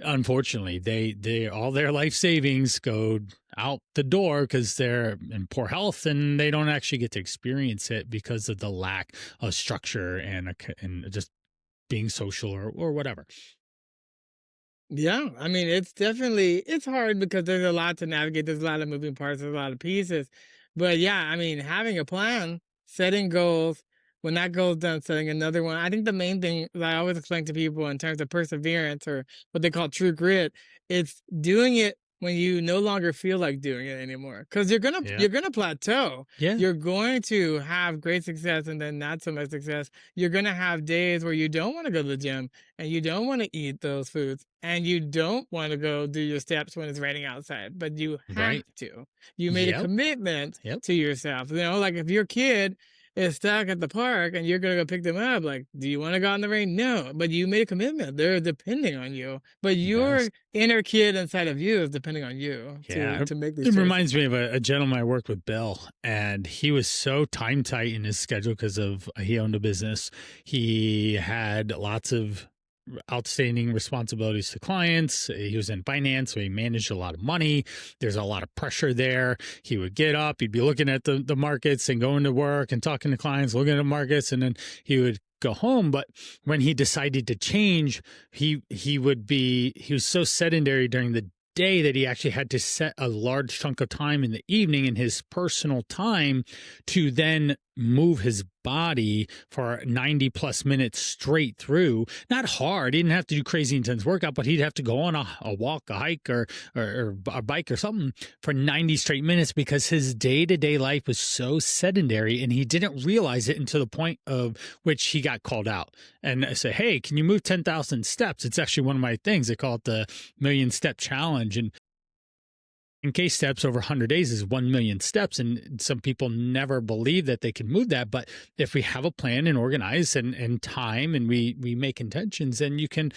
Unfortunately, they all their life savings go out the door because they're in poor health and they don't actually get to experience it because of the lack of structure and just being social or whatever. Yeah, I mean, it's hard because there's a lot to navigate. There's a lot of moving parts. There's a lot of pieces. But yeah, I mean, having a plan, setting goals. When that goal's done, setting another one. I think the main thing that I always explain to people in terms of perseverance or what they call true grit, it's doing it when you no longer feel like doing it anymore. Because you're gonna Yeah. you're gonna plateau. Yeah. You're going to have great success and then not so much success. You're gonna have days where you don't want to go to the gym and you don't want to eat those foods and you don't want to go do your steps when it's raining outside, but you have Right. to. You made a Yep. commitment Yep. to yourself. Like if you're a kid is stuck at the park and you're gonna go pick them up, like, do you wanna go out in the rain? No, but you made a commitment. They're depending on you. But Yes. your inner kid inside of you is depending on you Yeah, to make these it choices. reminds me of a gentleman I worked with, Bill, and he was so time tight in his schedule because of he owned a business. He had lots of outstanding responsibilities to clients. He was in finance, so he managed a lot of money. There's a lot of pressure there. He would get up, he'd be looking at the markets and going to work and talking to clients, looking at the markets, and then he would go home. But when he decided to change, he was so sedentary during the day that he actually had to set a large chunk of time in the evening in his personal time to then move his body for 90 plus minutes straight through. Not hard. He didn't have to do crazy intense workout, but he'd have to go on a walk, a hike, or a bike or something for 90 straight minutes because his day-to-day life was so sedentary, and he didn't realize it until the point of which he got called out. And I said, hey, can you move 10,000 steps? It's actually one of my things. They call it the million step challenge. And in case steps over 100 days is 1 million steps. And some people never believe that they can move that. But if we have a plan and organize and time and we make intentions, then you can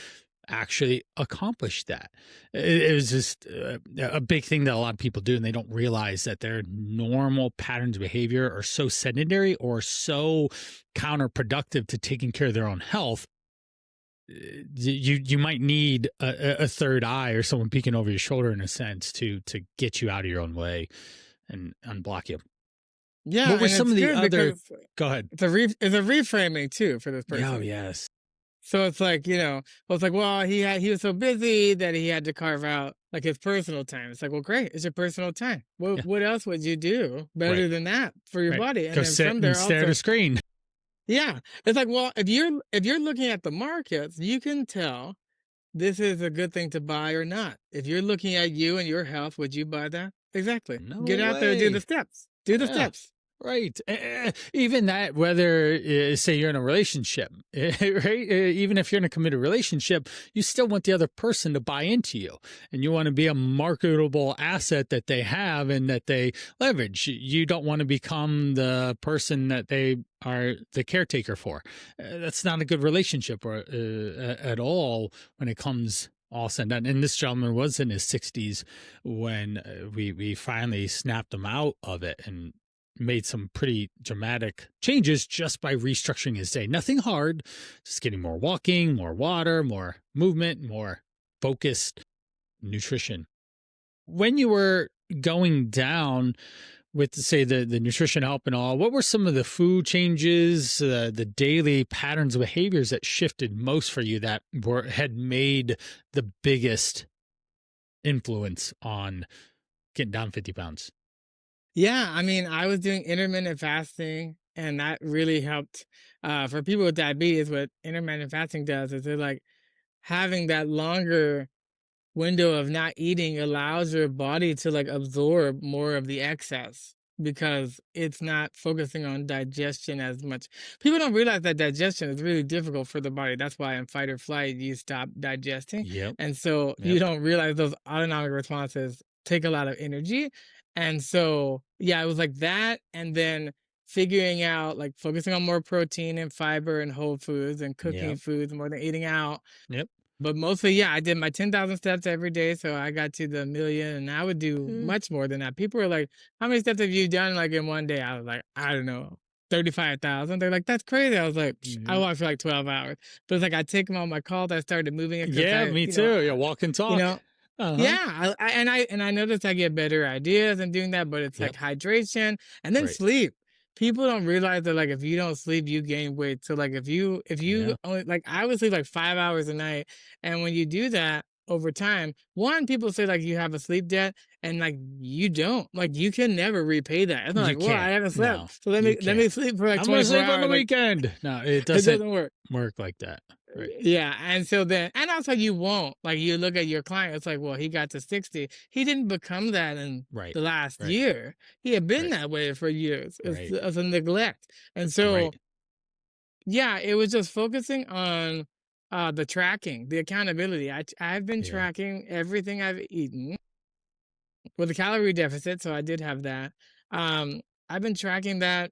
actually accomplish that. It was just a big thing that a lot of people do, and they don't realize that their normal patterns of behavior are so sedentary or so counterproductive to taking care of their own health. You might need a third eye or someone peeking over your shoulder in a sense to get you out of your own way and unblock you. Yeah, What were and some it's of the good other? because Go ahead. it's a reframing too for this Oh person. yes. So it's like, well, it's like, well, he was so busy that he had to carve out like his personal time. It's like, well, great, it's your personal time. Yeah. What else would you do better Right. than that for your Right. body? And Go then sit from and there stare at a also, screen. yeah, it's like, well, if you're looking at the markets, you can tell this is a good thing to buy or not. If you're looking at you and your health, would you buy that? Exactly. No Get out there, do the way. steps. Do the Yeah. steps. Right. Even that, whether say you're in a relationship, right? Even if you're in a committed relationship, you still want the other person to buy into you, and you want to be a marketable asset that they have and that they leverage. You don't want to become the person that they are the caretaker for. That's not a good relationship or at all when it comes all said and done. And this gentleman was in his 60s when we finally snapped him out of it and made some pretty dramatic changes just by restructuring his day. Nothing hard, just getting more walking, more water, more movement, more focused nutrition. When you were going down with, say, the nutrition help and all, what were some of the food changes, the daily patterns of behaviors that shifted most for you that had made the biggest influence on getting down 50 pounds? Yeah, I mean, I was doing intermittent fasting, and that really helped. For people with diabetes, what intermittent fasting does is they're like having that longer window of not eating allows your body to like absorb more of the excess because it's not focusing on digestion as much. People don't realize that digestion is really difficult for the body. That's why in fight or flight you stop digesting. Yep. And so you Yep. don't realize those autonomic responses take a lot of energy. And so yeah, it was like that, and then figuring out like focusing on more protein and fiber and whole foods and cooking Yep. foods more than eating out, Yep. but mostly, yeah, I did my 10,000 steps every day, so I got to the million, and I would do Mm. much more than that. People were like, "How many steps have you done, like, in one day?" I was like, "I don't know, 35,000." They're like, "That's crazy." I was like, "I Mhm. walked for, like, 12 hours." But it's like I take them on my calls, I started moving it because Yeah, I me too. Yeah, walk and you talk. know Uh-huh. yeah, and I noticed I get better ideas in doing that, but it's like Yep. hydration and then Right. sleep. People don't realize that like if you don't sleep, you gain weight. So like if you Yeah. only like I would sleep like 5 hours a night, and when you do that over time, one people say like you have a sleep debt, and like you don't. Like you can never repay that. It's not You like well I can't. haven't No, slept, so you let can't. me sleep for like I'm gonna 24 sleep on the hours. Like weekend. No, it it doesn't doesn't work. work like that. Right. Yeah, and so then and also you won't. Like, you look at your client, it's like, well, he got to 60. He didn't become that in Right. the last Right. year. He had been Right. that way for years. Right. It's a neglect. And so, Right. yeah, it was just focusing on the tracking, the accountability. I've been Yeah. tracking everything I've eaten with a calorie deficit, so I did have that. I've been tracking that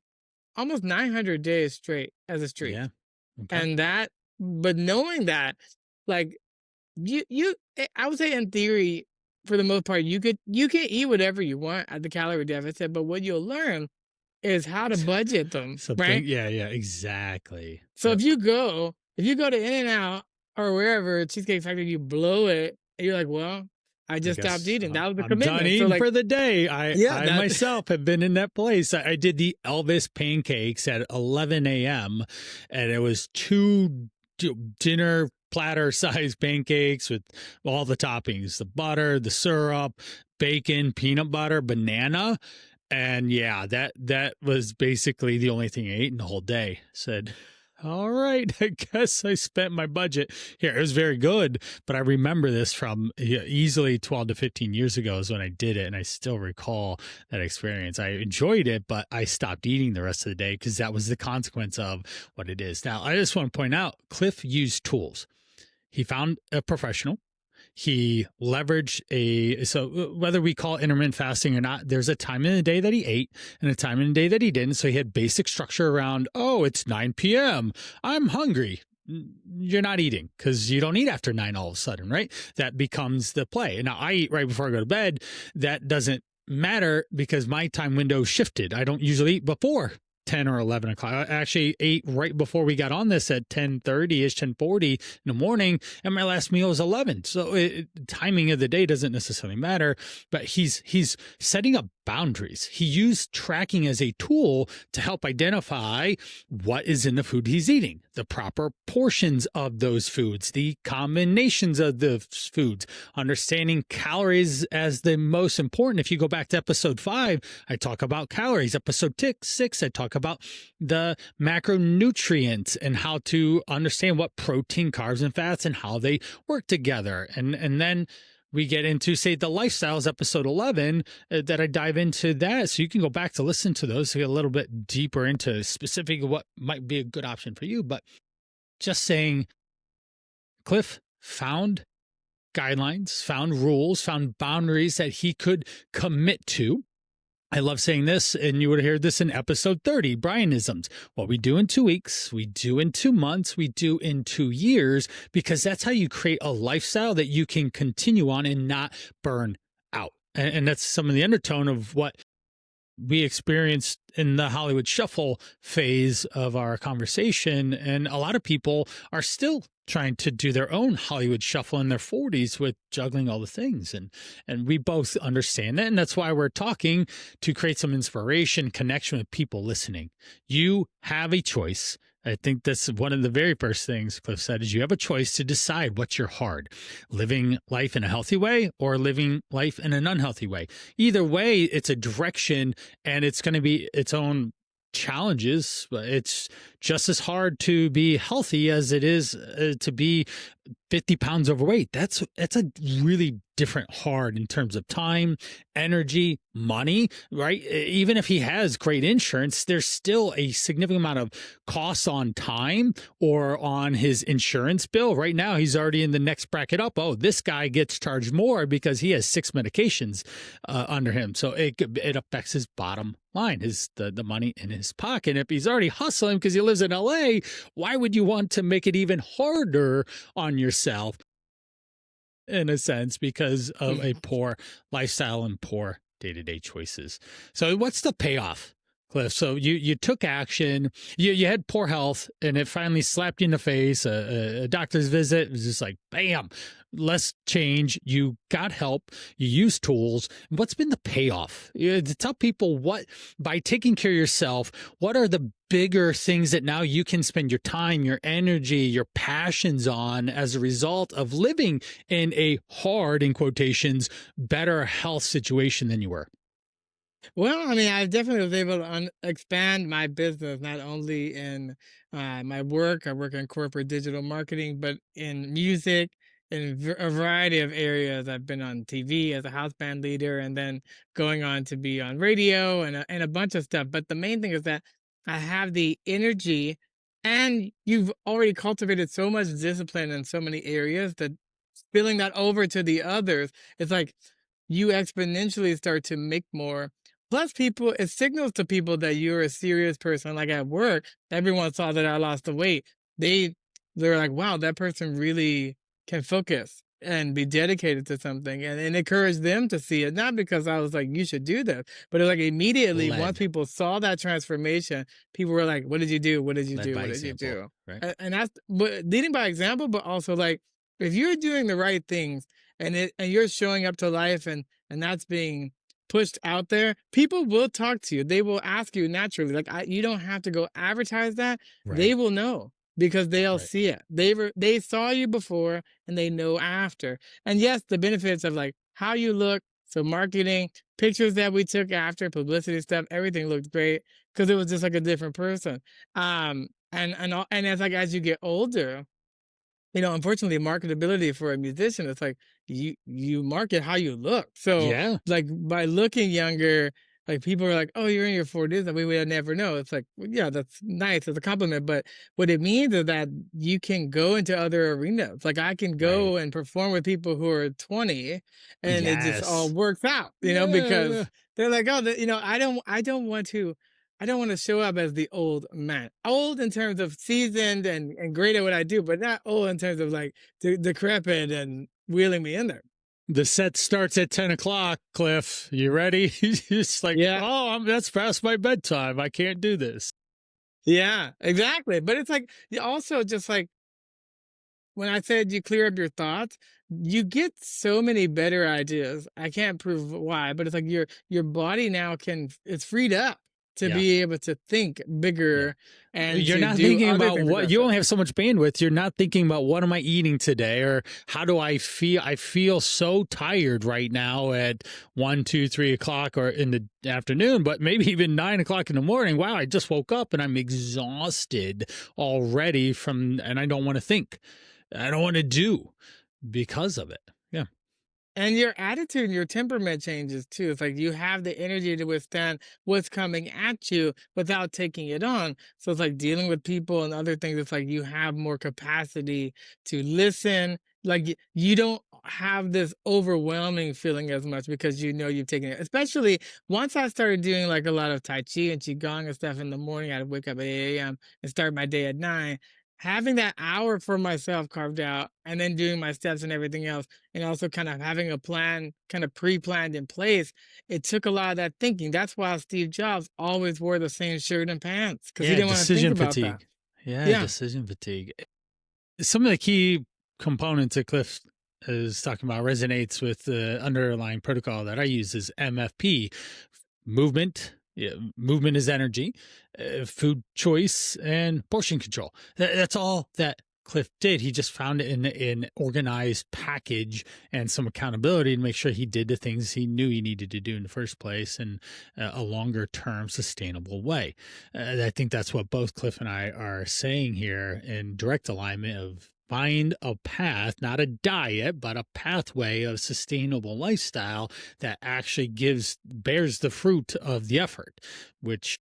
almost 900 days straight as a streak. Yeah. Okay. And but knowing that, like, I would say in theory, for the most part, you can eat whatever you want at the calorie deficit, but what you'll learn is how to budget them, Something. right? Yeah. Yeah. Exactly. So Yep. if you go to In-N-Out or wherever, Cheesecake Factory, you blow it, and you're like, well, I I just stopped guess eating. That was the I'm done commitment. So eating like, for the day. yeah, I that myself have been in that place. I did the Elvis pancakes at 11 a.m. and it was two dinner platter sized pancakes with all the toppings, the butter, the syrup, bacon, peanut butter, banana. And yeah, that was basically the only thing I ate in the whole day. Said, all right, I guess I spent my budget here. It was very good, but I remember this from easily 12 to 15 years ago is when I did it, and I still recall that experience. I enjoyed it, but I stopped eating the rest of the day because that was the consequence of what it is. Now, I just want to point out, Cliff used tools. He found a professional. He leveraged whether we call it intermittent fasting or not, there's a time in the day that he ate and a time in the day that he didn't. So he had basic structure around, oh, it's 9 p.m. I'm hungry. You're not eating because you don't eat after 9 all of a sudden, right? That becomes the play. Now I eat right before I go to bed. That doesn't matter because my time window shifted. I don't usually eat before 10 or 11 o'clock. I actually ate right before we got on this at 10:30ish, 10:40 in the morning, and my last meal was 11. So timing of the day doesn't necessarily matter, but he's setting up boundaries. He used tracking as a tool to help identify what is in the food he's eating, the proper portions of those foods, the combinations of the foods, understanding calories as the most important. If you go back to episode 5, I talk about calories. Episode 6, I talk about the macronutrients and how to understand what protein, carbs, and fats and how they work together. And then we get into, say, the lifestyles, episode 11, that I dive into that. So you can go back to listen to those to get a little bit deeper into specific what might be a good option for you. But just saying, Cliff found guidelines, found rules, found boundaries that he could commit to. I love saying this, and you would hear this in episode 30, Brianisms. What we do in 2 weeks, we do in 2 months, we do in 2 years, because that's how you create a lifestyle that you can continue on and not burn out. And that's some of the undertone of what we experienced in the Hollywood Shuffle phase of our conversation. And a lot of people are still trying to do their own Hollywood Shuffle in their 40s with juggling all the things. And we both understand that. And that's why we're talking to create some inspiration, connection with people listening. You have a choice. I think that's one of the very first things Cliff said is you have a choice to decide what's your hard, living life in a healthy way or living life in an unhealthy way. Either way, it's a direction and it's going to be its own challenges. It's just as hard to be healthy as it is to be 50 pounds overweight. That's a really different hard in terms of time, energy, money, right? Even if he has great insurance, there's still a significant amount of costs on time or on his insurance bill. Right now, he's already in the next bracket up. Oh, this guy gets charged more because he has 6 medications under him. So it affects his bottom line, the money in his pocket. And if he's already hustling because he lives in LA, why would you want to make it even harder on yourself, in a sense, because of a poor lifestyle and poor day-to-day choices? So what's the payoff, Cliff? So you took action, you had poor health, and it finally slapped you in the face. A doctor's visit, it was just like, bam, let's change. You got help, you used tools. What's been the payoff? To tell people what, by taking care of yourself, what are the bigger things that now you can spend your time, your energy, your passions on as a result of living in a hard, in quotations, better health situation than you were? Well, I mean, I definitely was able to expand my business, not only in my work. I work in corporate digital marketing, but in music, in a variety of areas. I've been on TV as a house band leader, and then going on to be on radio and a bunch of stuff. But the main thing is that I have the energy, and you've already cultivated so much discipline in so many areas that spilling that over to the others, it's like you exponentially start to make more Plus, it signals to people that you're a serious person. Like at work, everyone saw that I lost the weight. They they're like, wow, that person really can focus and be dedicated to something, and encourage them to see it. Not because I was like, you should do this, but it, like immediately once Led, people saw that transformation, people were like, what did you do? What did you led do? by What did you example, do? right? And that's leading by example, but also like if you're doing the right things and you're showing up to life and that's being pushed out there, people will talk to you. They will ask you naturally. Like you don't have to go advertise that. They Right, will know because they'll right. see it. They saw you before and they know after. And yes, the benefits of like how you look, so marketing, pictures that we took after, publicity stuff, everything looked great because it was just like a different person. And as like as you get older, unfortunately, marketability for a musician, it's like you market how you look. So, Yeah. like by looking younger, like people are like, "Oh, you're in your 40s," and we would never know. It's like, well, yeah, that's nice, it's a compliment, but what it means is that you can go into other arenas. Like I can Right. go and perform with people who are 20, and it just all Yes. works out, Yeah, yeah. because they're like, "Oh, I don't want to show up as the old man. Old in terms of seasoned and great at what I do, but not old in terms of like decrepit and wheeling me in there." The set starts at 10 o'clock, Cliff. You ready? It's like, Yeah, oh, that's past my bedtime. I can't do this. yeah, exactly. But it's like you also just like when I said you clear up your thoughts, you get so many better ideas. I can't prove why, but it's like your body now it's freed up to Yeah. be able to think Yeah. bigger and You're to not do thinking other about things what you aggressive. only have so much bandwidth. You're not thinking about what am I eating today or how do I feel? I feel so tired right now at 1, 2, 3 o'clock or in the afternoon, but maybe even 9 o'clock in the morning. Wow, I just woke up and I'm exhausted already and I don't want to think. I don't want to do because of it. Yeah. And your attitude and your temperament changes too. It's like you have the energy to withstand what's coming at you without taking it on. So it's like dealing with people and other things. It's like you have more capacity to listen. Like you don't have this overwhelming feeling as much because you've taken it. Especially once I started doing like a lot of Tai Chi and Qigong and stuff in the morning, I'd wake up at 8 a.m. and start my day at 9. Having that hour for myself carved out and then doing my steps and everything else and also kind of having a plan kind of pre-planned in place, it took a lot of that thinking. That's why Steve Jobs always wore the same shirt and pants because he Yeah. didn't want to think Decision about that. fatigue. Yeah. Yeah. Decision fatigue. Some of the key components that Cliff is talking about resonates with the underlying protocol that I use is MFP, movement. Yeah, movement is energy, food choice, and portion control. That's all that Cliff did. He just found it in an organized package and some accountability to make sure he did the things he knew he needed to do in the first place in a longer term sustainable way. I think that's what both Cliff and I are saying here in direct alignment of find a path, not a diet, but a pathway of sustainable lifestyle that actually bears the fruit of the effort, which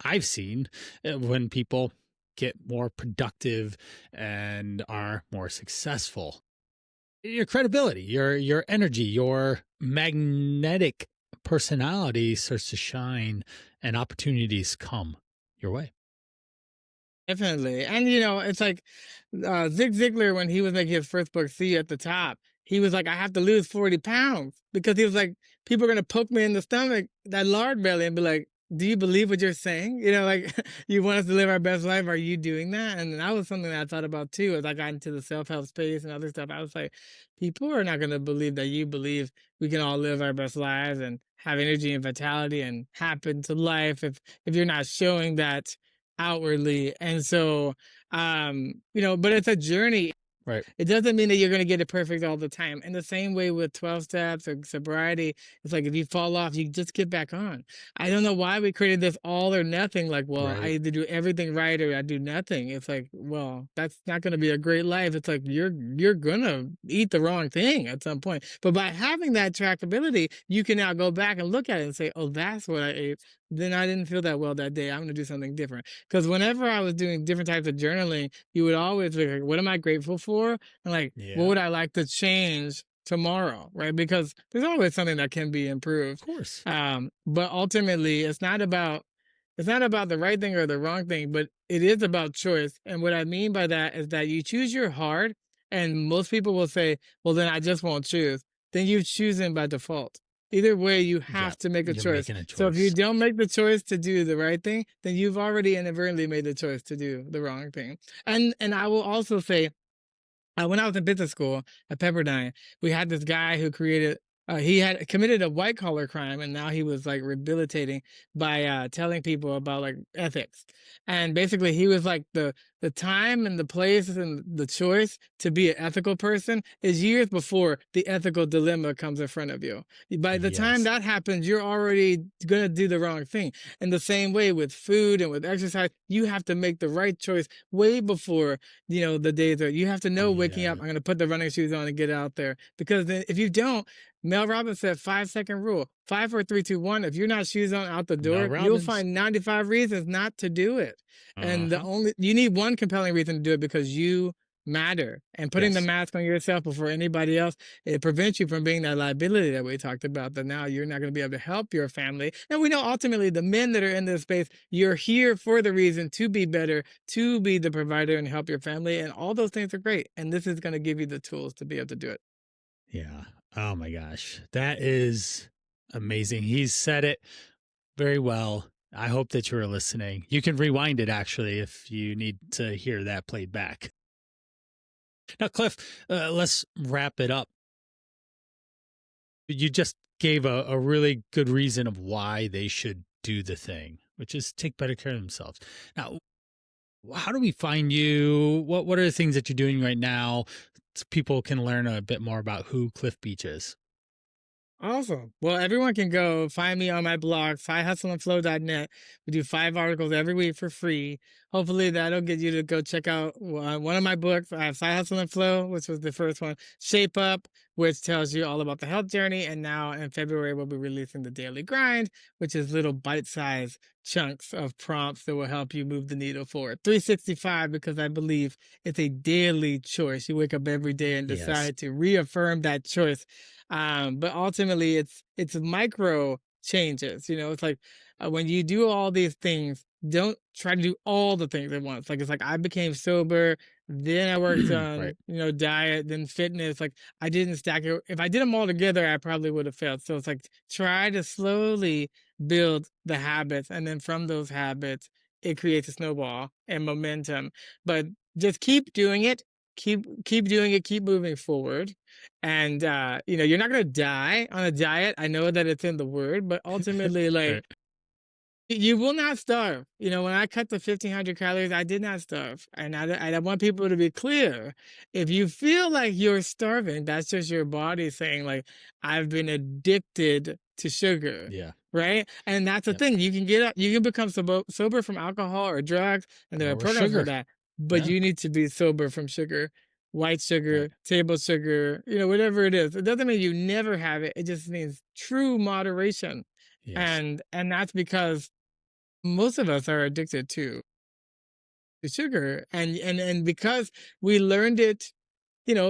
I've seen when people get more productive and are more successful. Your credibility, your energy, your magnetic personality starts to shine and opportunities come your way. Definitely. And it's like Zig Ziglar when he was making his first book, See You at the Top, he was like, I have to lose 40 pounds because he was like, people are gonna poke me in the stomach, that lard belly, and be like, do you believe what you're saying? Like you want us to live our best life. Are you doing that? And that was something that I thought about too as I got into the self-help space and other stuff. I was like, people are not gonna believe that you believe we can all live our best lives and have energy and vitality and happen to life if you're not showing that outwardly. And so, but it's a journey. Right. It doesn't mean that you're going to get it perfect all the time. In the same way with 12 steps or sobriety, it's like if you fall off, you just get back on. I don't know why we created this all or nothing. Like, well, I Right. either do everything right or I do nothing. It's like, well, that's not going to be a great life. It's like you're going to eat the wrong thing at some point. But by having that trackability, you can now go back and look at it and say, oh, that's what I ate. Then I didn't feel that well that day. I'm going to do something different. Because whenever I was doing different types of journaling, you would always be like, what am I grateful for? And like, what Yeah. would I like to change tomorrow, right? Because there's always something that can be Of improved. course. But ultimately, it's not about the right thing or the wrong thing, but it is about choice. And what I mean by that is that you choose your hard, and most people will say, "Well, then I just won't choose." Then you've chosen by default. Either way, you Yeah. have to make a You're choice. making a So if you choice. don't make the choice to do the right thing, then you've already inadvertently made the choice to do the wrong thing. And I will also say, when I was in business school at Pepperdine, we had this guy who created. He had committed a white collar crime, and now he was like rehabilitating by telling people about like ethics. And basically, he was like the time and the place and the choice to be an ethical person is years before the ethical dilemma comes in front of you. By the time Yes. that happens, you're already gonna do the wrong thing. In the same way with food and with exercise, you have to make the right choice way before the days are. You have to know waking up, Yeah. I'm going to put the running shoes on and get out there. Because then if you don't, Mel Robbins said 5 second rule, 5, 4, 3, 2, 1. If you're not shoes on out the Mel door, you'll Robbins. find 95 reasons not to do it. And Uh-huh. you need one compelling reason to do it because you matter. And putting the Yes. mask on yourself before anybody else, it prevents you from being that liability that we talked about, that now you're not going to be able to help your family. And we know ultimately the men that are in this space, you're here for the reason to be better, to be the provider and help your family. And all those things are great. And this is going to give you the tools to be able to do it. Yeah. Oh my gosh. That is amazing. He's said it very well. I hope that you were listening. You can rewind it actually if you need to hear that played back. Now, Cliff, let's wrap it up. You just gave a really good reason of why they should do the thing, which is take better care of themselves. Now, how do we find you? What are the things that you're doing right now so people can learn a bit more about who Cliff Beach is? Awesome. Well, everyone can go find me on my blog, fihustleandflow.net. We do 5 articles every week for free. Hopefully, that'll get you to go check out one of my books. I have Side Hustle and Flow, which was the first one, Shape Up, which tells you all about the health journey. And now in February, we'll be releasing the Daily Grind, which is little bite sized chunks of prompts that will help you move the needle forward. 365, because I believe it's a daily choice. You wake up every day and Yes. decide to reaffirm that choice, but ultimately it's micro changes. It's like, when you do all these things, don't try to do all the things at once. Like, it's like I became sober, then I worked on Right. diet, then fitness. Like, I didn't stack it. If I did them all together, I probably would have failed. So it's like, try to slowly build the habits, and then from those habits it creates a snowball and momentum. But just keep doing it, keep doing it, keep moving forward. And you're not going to die on a diet. I know that it's in the word, but ultimately, like, Right. you will not starve. When I cut the 1,500 calories, I did not starve. And I want people to be clear. If you feel like you're starving, that's just your body saying, like, I've been addicted to sugar. Yeah. Right. And that's the Yep. thing. You can become sober from alcohol or drugs, and there are Or programs for sugar. that. But Yeah. you need to be sober from sugar, white Right. sugar, table sugar, whatever it is. It doesn't mean you never have it. It just means true moderation. Yes. And that's because most of us are addicted to sugar, and because we learned it,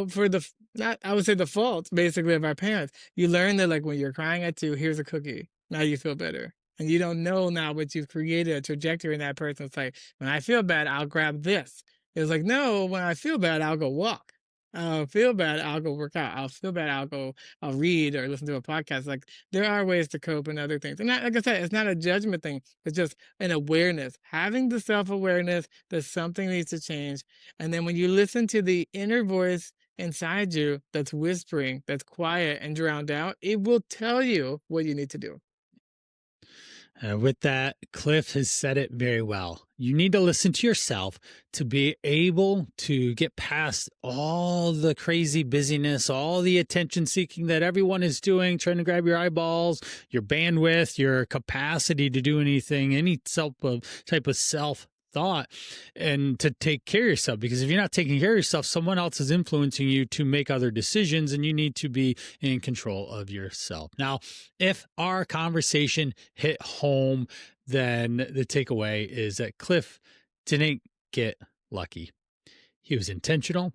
for not, I would say, the fault basically of our parents. You learn that, like, when you're crying at 2, here's a cookie, now you feel better. And you don't know now, but you've created a trajectory in that person's like, when I feel bad, I'll grab this. It's like, no, when I feel bad, I'll go walk. I'll feel bad, I'll go work out. I'll feel bad, I'll read or listen to a podcast. Like, there are ways to cope and other things. And like I said, it's not a judgment thing. It's just an awareness. Having the self-awareness that something needs to change. And then when you listen to the inner voice inside you that's whispering, that's quiet and drowned out, it will tell you what you need to do. With that, Cliff has said it very well. You need to listen to yourself to be able to get past all the crazy busyness, all the attention seeking that everyone is doing, trying to grab your eyeballs, your bandwidth, your capacity to do anything, any type of self thought, and to take care of yourself. Because if you're not taking care of yourself, someone else is influencing you to make other decisions, and you need to be in control of yourself. Now, if our conversation hit home, then the takeaway is that Cliff didn't get lucky. He was intentional,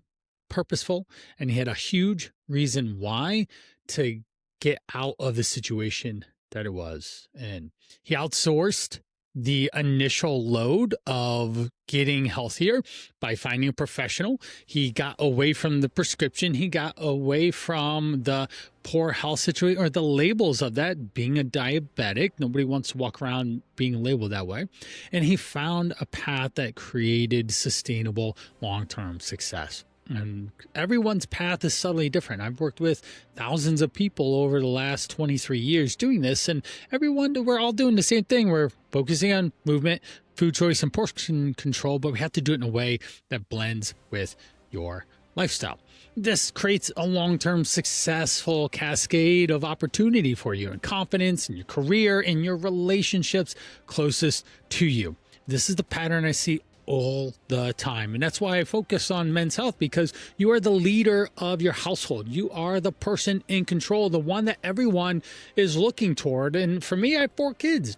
purposeful, and he had a huge reason why to get out of the situation that it was. And he outsourced the initial load of getting healthier by finding a professional. He got away from the prescription. He got away from the poor health situation or the labels of that, being a diabetic. Nobody wants to walk around being labeled that way. And he found a path that created sustainable long-term success. And everyone's path is subtly different. I've worked with thousands of people over the last 23 years doing this, and we're all doing the same thing. We're focusing on movement, food choice, and portion control, but we have to do it in a way that blends with your lifestyle. This creates a long-term successful cascade of opportunity for you and confidence in your career and your relationships closest to you. This is the pattern I see all the time. And that's why I focus on men's health, because you are the leader of your household. You are the person in control, the one that everyone is looking toward. And for me, I have 4 kids.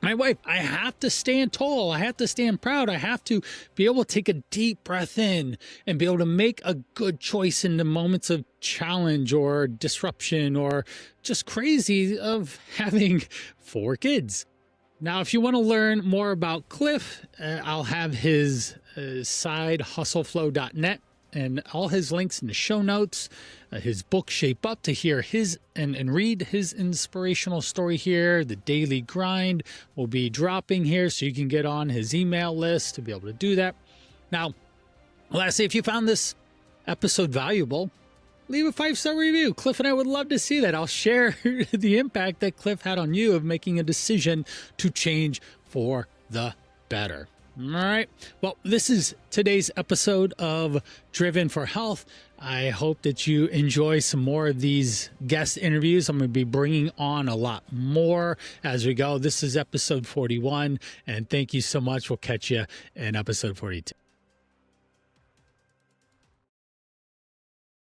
My wife, I have to stand tall. I have to stand proud. I have to be able to take a deep breath in and be able to make a good choice in the moments of challenge or disruption or just crazy of having 4 kids. Now, if you want to learn more about Cliff, I'll have his side, hustleflow.net, and all his links in the show notes. His book, Shape Up, to hear his and read his inspirational story here. The Daily Grind will be dropping here, so you can get on his email list to be able to do that. Now, lastly, if you found this episode valuable, leave a 5-star review. Cliff and I would love to see that. I'll share the impact that Cliff had on you of making a decision to change for the better. All right. Well, this is today's episode of Driven for Health. I hope that you enjoy some more of these guest interviews. I'm going to be bringing on a lot more as we go. This is episode 41, and thank you so much. We'll catch you in episode 42.